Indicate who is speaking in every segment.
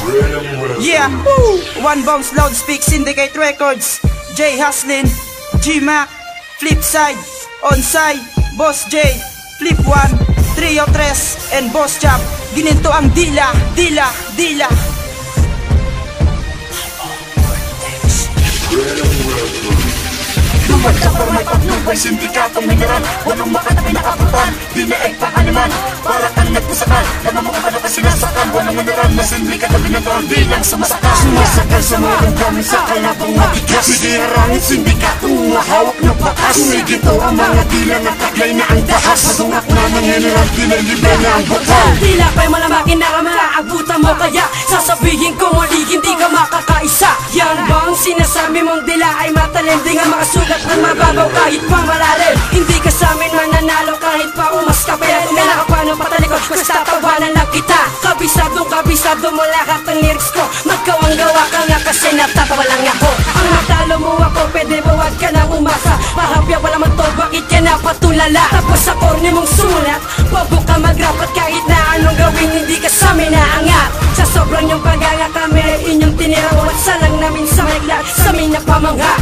Speaker 1: Yeah, One Bombs Loudspeak Syndicate Records, J Haslin, G-Mac, Flipside, Onside, Boss J, Flip 1, Trio 3, and Boss Chap. Gininto ang dila, dila, dila.
Speaker 2: Lumad ka para may pagnubay, sindikatong mineral. Walong makatabi na kaputan, di na pang-animal. Para kang nagpusakan, namamukha ka sinasakan. Walang mineral na sindikat na binatawag, di lang sumasakal. Sumasakal sa mga damdamin sa kalabang matigas. Sige harangin sindikatong mahawak na batas. Sigito ang mga dila na taglay na ang dahas. Madungak na ng general, di na libre na ang batal.
Speaker 3: Dila pa'y malamakin na maaabutan mo. Kaya sasabihin ko muli, hindi ka makakaisa. Yan bang sinasabi mong dila ay matalending ang makasulat at mababaw kahit pa malalim. Hindi ka sa amin mananalo kahit pa umas ka. Kaya tumila ka pa ng patalikod, basta tawanan lang kita. Kabisado mo lahat ng lyrics ko. Magkawang-gawa ka nga kasi natatawa lang ako. Ang matalo mo ako, pwede mo wag ka nang umasa. Mahapya wala man to, bakit ka napatulala? Tapos sa korne mong sumulat, bobo ka mag-rap. At kahit na anong gawin, hindi ka sa amin naangat. Sa sobrang yung pag-anga kami ay inyong tinirawan. Salang namin sa maiglat, sa amin na pamangha.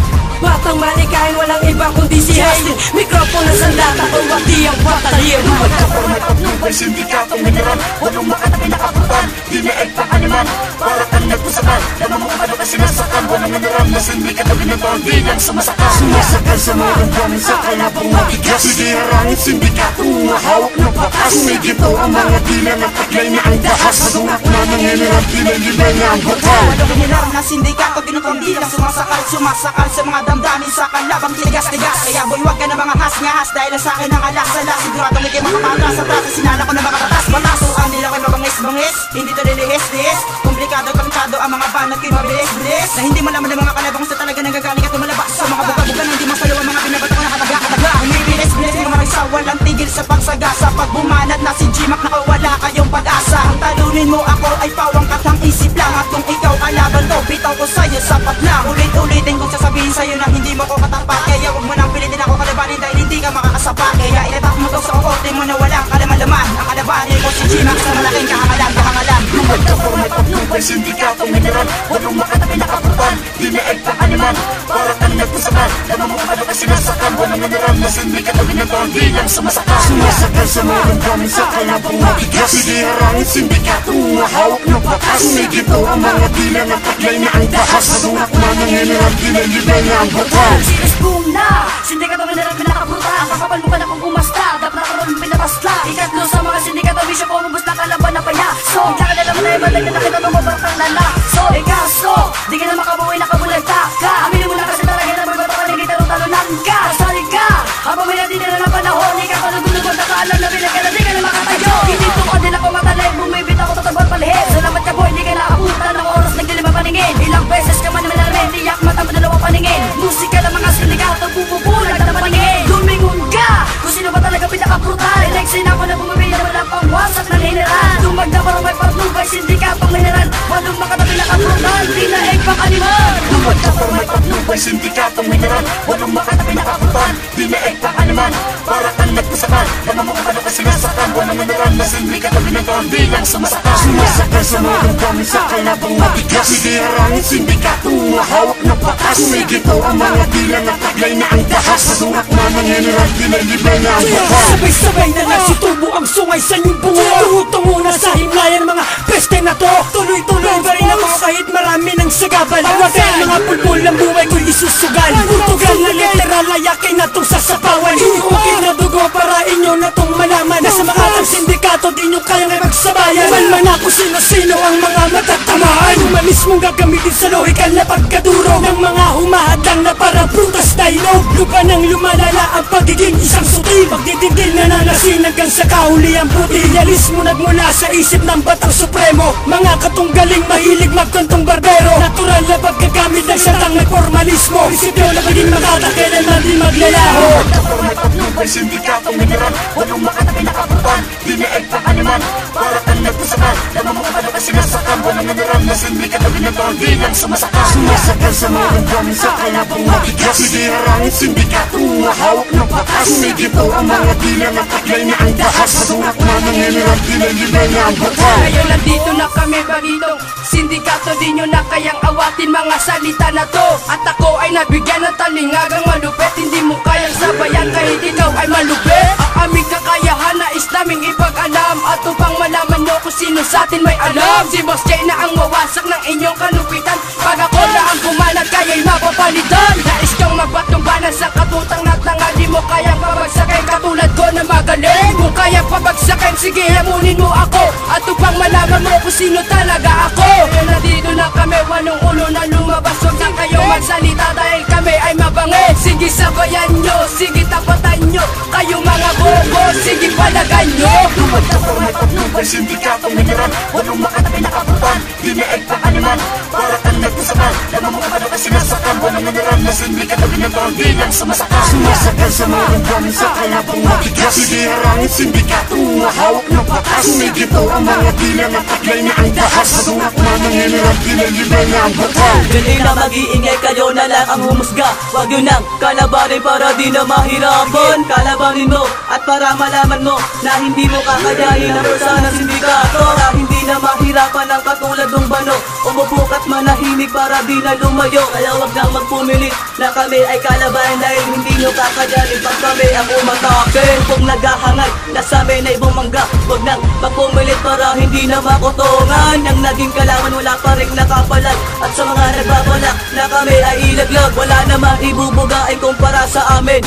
Speaker 3: Batang malikain, walang iba kundi si Haslin. Mikropono sa data kung wati ang batalyon.
Speaker 2: Lumad ka para may pagnubay, sindikatong mineral. Walong makatabi na kaputan, di na pang-animal. Para kang nagpusakan, namamukha ka sinasakan. Walang mineral na sindikat na binatawag, di lang sumasakal. Sumasakal sa mga damdamin sa kalabang matigas. Sige harangin sindikatong mahawak na batas. Sigito ang mga dila na taglay na ang dahas. Madungak na ng general, di na libre na ang batal.
Speaker 1: Walang general na sindikato, ginutong di lang sumasakal sa mga damdamin sa kalabang tigas-tigas. Kaya boy, wag ka na mga has-ngahas dahil sa akin ang alas-alas. Siguradong hindi makapatras sa trasa, sinala ko na makapatas. Matasukan nila ko'y mabangis-bangis, hindi to lilihis-lihis. Komplikado ang mga banat ko'y mabilis-bilis. Na hindi malaman ng mga kalabang sa talaga nanggagaling at tumalabas sa mga buka-buka na hindi masalo ang mga binabato ko na kataga-kataga. Umibilis-bilis ng mga isa, walang tigil sa pagsagasa. Pag bumanat na si G-Mac, nakawala kayong pag-asa. Ang talunin mo ako ay pawang katang isip lang. At kung ikaw kalaban to, bitaw ko sa'yo sapat lang. Ulit-ulitin kong sasabihin sa'yo na hindi mo ko katapat. Kaya huwag mo nang pilitin ako kalabanin dahil hindi ka makakasapat. Kaya inatak mo to sa okote mo na walang kalaman-laman. Ang kalabanin ko si G-Mac sa malaking kahangalan.
Speaker 2: Lumad ka para may pagnubay, sindikatong mineral. Walong makatabi na kaputan, di na pang-animal. Para kang nagpusakan, namamukha ka sinasakan. Walang mineral na sindikat na binatawag, di lang sumasakal. Sumasakal sa mga damdamin sa kalabang matigas. Sige harangin sindikatong mahawak na batas. Sigito ang mga dila na taglay na ang dahas. Madungak na ng general, di na libre na ang batal.
Speaker 3: Serious boom na, sindikato mineral pinakabuta. Ang kakapal mo ka na kung umasta, dapat na karoon pinapasla. Ikatlo sa mga sindikato, wisyo ko umubos na kalaban na paya. So, tsaka na naman ay balay na nakita mo mabarkang lala. So, ikaso, di ka na makabuhay na kabulagta ka. Aminin mo na kasi talaga na magbata ka, naging talong-talonan ka. Sali ka, habang may natin na ng panahon. Ikaw ka nagulugod na kaalam na bilang ka na di ka na makatayo. Hindi tukod nila ko matalay, bumibit ako tatagwal palihit. Salamat ka boy, di ka naabutan ng oras, nagdilim ang paningin. Ilang beses ka man malamin, tiyak mata mo dalawang paningin. Musika ng mga sindikato, bububulag na paningin. Lumingon ka, kung sino ba talaga pinaka-brutal. Eleksin ako na bumibili na walang pangwasak ng general. Dumagda para may pagnubay, sindikatong mineral. Walong makatabi na kabrutal, di na pang-animal.
Speaker 2: Lumad ka para may pagnubay, sindikatong mineral. Walong makatabi na kaputan, di na pang-animal. Para kang nagpusakan, namamukha ka sinasakan. Walang mineral na sindikat na binatawag, di lang sumasakal. Sumasakal sa mga damdamin sa kalabang matigas. Sige harangin sindikatong mahawak na batas. Sigito ang mga dila na taglay na ang dahas. Madungak na ng general, di na libre na ang batal.
Speaker 3: Sabay-sabay na nagsitubo ang sungay sa inyong bungo. Tungo na sa himlayan mga peste na to. Tuloy-tuloy pa rin ako kahit marami ng sagabal. Awagan mga pulpul ng buhay ko'y isusugal. Putugal na literal ayakin na tong sasapawan. Inuukit na dugo para inyo na tong malaman. Na sa makatang sindikato di nyo kayang ipagsabayan. Malman ako sino-sino ang mga matatamaan. Umalis mong gagamitin sa lohikal na pagkaduro ng mga humahadlang na parang prutas na hinog. Lupa nang lumalala ang pagiging isang sutil. Pagdidindil na nanasin hanggang sa kahuliang puti. Idealismo nagmula sa isip ng batang supremo. Mga katunggaling mahilig magkantong barbero. Natural na pagkagamit ng satang may formalismo. Prinsipyo na paging makatakilan na di maglalaho.
Speaker 2: Lumad ka para may pagnubay, sindikatong mineral. Walong makatabi na kaputan, di na pang-animal. Para kang nagpusakan, namamukha ka sinasakal, walang mineral na sindi ka tabi ng tao, di lang sumasakal. Sumasakal sa mga damdamin sa kalabang matigas. Sige harangin sindikato, hawak ng batas. Sumigito ang mga dila na taglay na ang dahas. Madurap na ng general, dinalibay na ang batal.
Speaker 4: Ngayon nandito na kami bagitong sindikato, di nyo na kayang awatin mga salita na to. At ako ay nabigyan ng talingagang malupit, hindi mo kayang sabayan kahit ikaw ay malupit. Ang aming kakayahan na is naming ipag-alam, at upang malaman nyo kung sino sa atin may alam. Si Boss J na ang mawasak ng inyong kalupitan, pag ako na ang kumalat kaya'y mapapalitan. Nais kang magpatumbanan sa katutang na tanga, di mo kayang pabagsakin katulad ko na magaling. Kung kayang pabagsakin, sige hamunin mo ako, at upang malaman mo kung sino talaga ako. Ngayon nandito na kami, walong ulo na lumabas, huwag na kayong magsalita dahil kami ay mabangis. Sige sabayan nyo, sige tapatan nyo, kayo mga bobo, sige palagan nyo.
Speaker 2: Lumagtapang may patnubay, sindikatong mineral, walong makatabi na kaputan, di na agpakaniman, para kang nagpasaman, naman mo ka na sinasakal, walang mineral na sindi ka tabi ng tao, di lang sumasakal. Sumasakal sa mga damdamin sa kalabang matigas. Sige harangin sindikato, hawak ng batas. Sumigito ang mga dila na taglay na ang dahas. Madurap na ng general, dinalibay na ang batal.
Speaker 5: Hindi na mag-iingay, kayo na lang ang humusga. Huwag yun nang kalabanin para di na mahirapan. Kalabanin mo at para malaman mo na hindi mo kakayahin ang pwersa ng sindikato. Na hindi na mahirapan ang katulad ng bano. Umupo ka't manahimik para di na lumayo. Kaya huwag nang magpumilit na kami ay kalabanin dahil hindi nyo kakayanin pag kami ang umatake. Kung naghahangad na sa amin ay bumangga, huwag nang magpumilit para hindi na makotongan. Ang naging kalaman wala pa rin nakapalag, at sa mga nagbabalak na kami ay ilaglag, wala namang ibubuga ay kumpara sa amin.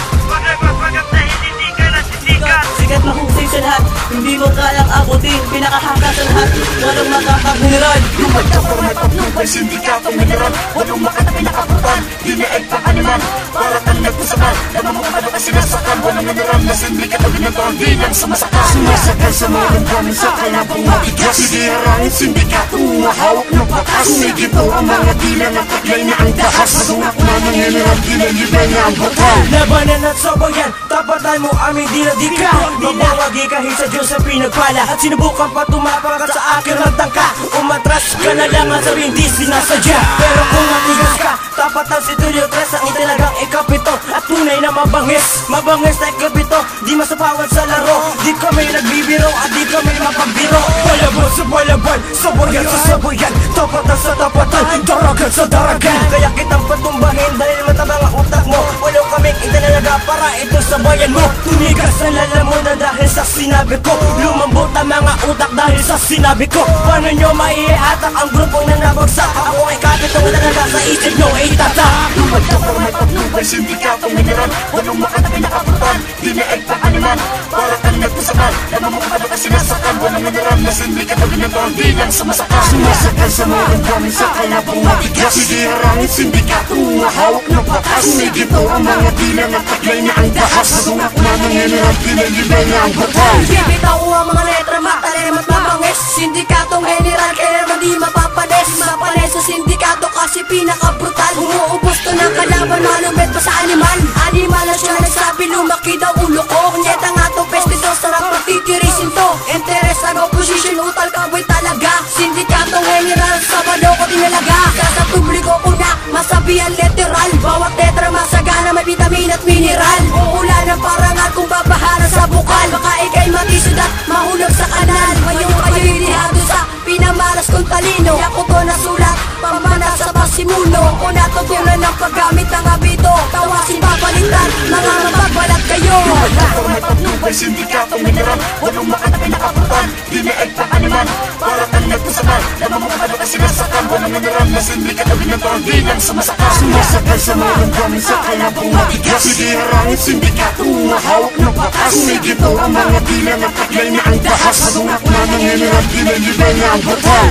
Speaker 5: Sikat mahusay sa lahat, hindi mo kayang abutin, pinakahanga sa lahat, walang makakamineral.
Speaker 2: Lumagtapang may patnubay, sindikatong mineral, walong makatabi na kaputan, di na agpakaniman, para kang nagpasaman, naman mo ka na sinasakal, walang mineral na sindi ka tabi ng tao, di lang sumasakal. Sumasakal sa mga damdamin sa kalabang matigas. Sige harangin sindikato, hawak ng batas. Sumigito ang mga dila na taglay na ang dahas. Madurap na ng general, dinalibay na ang batal.
Speaker 3: Labanan at sabayan, tapatan mo aming dinadika. Mabawagi kahit sa Diyos ang pinagpala, at sinubukan pa tumapak at sa akin magtangka. Umatras ka na lang at sabihin di sinasadya. Pero kung matigas ka, tapatan si Tulio Tres ang italagang ikapito, at tunay na mabangis, mabangis na ikapito. Di masapawan sa laro, di kami nagbibiro at di kami mapagbiro. Palaban sa palaban, sabayan sa sabayan, tapatan sa tapatan, daragan sa daragan. Kaya kitang patumbahin dahil matabang ang utak mo. Wala kaming itinalaga para ito sabayan mo. Tumigas na lalamunan na dahil sa sinabi ko, lumambot ang mga utak dahil sa sinabi ko. Paano nyo maiiatak ang grupong na nabagsak? Ako ay kapitong talaga sa isip nyo ay tatak.
Speaker 2: Lumagtapang may patnubay, sindikatong mineral, walong makatabi na kaputan, di na agpakaniman, para kang nagpasaman, naman mo ka na sinasakal, walang mineral na sindi ka tabi ng tao, di lang sumasakal. Sumasakal sa mga damdamin sa kalabang matigas. Sige harangin sindikato, hawak ng batas. Sumigito ang mga dila na taglay na ang dahas. Madurap na ng general, dinalibay na ang batal.
Speaker 4: Bibitaw ko ang mga letra, matalem at mabangis. Sindikatong general, kaya naman di mapapalis. Mapalis sa sindikato kasi pinaka-brutal. Umuubos to ng kalaban, malumit pa sa animal. Animal na siya nagsabi, lumaki daw ulo ko. Nyeta nga to, peste to, sarap patitirisin to. Interes ang opposition, utal kaboy talaga. Sindikatong general, sabado ko tinalaga. Sa publiko ko na masabihan literal. Bawat letra masagana, may vitamin at mineral. Uulan ng parangal kung babaharan sa bukal. Baka ikay matisod at mahulog sa kanal. Ngayon kayo'y lihado sa pinamalas kong talino. Ako to nasulat, pamana sa pasimuno. Kung natutunan ng paggamit ng abito, tawasin babalitan, mga mapagbalat kayo.
Speaker 2: Lumagtapang may patnubay, sindikatong mineral, walong makatabi na kaputan, di na agpakaniman, para kang nagpasaman, naman mo ka na sinasakal, walang mineral na sindi ka tabi ng tao, di lang sumasakal. Sumasakal sa mga damdamin sa kalabang matigas. Sige harangin sindikato, hawak ng batas. Sumigito ang mga dila na taglay na ang dahas. Madurap na ng general, dinalibay na ang batal.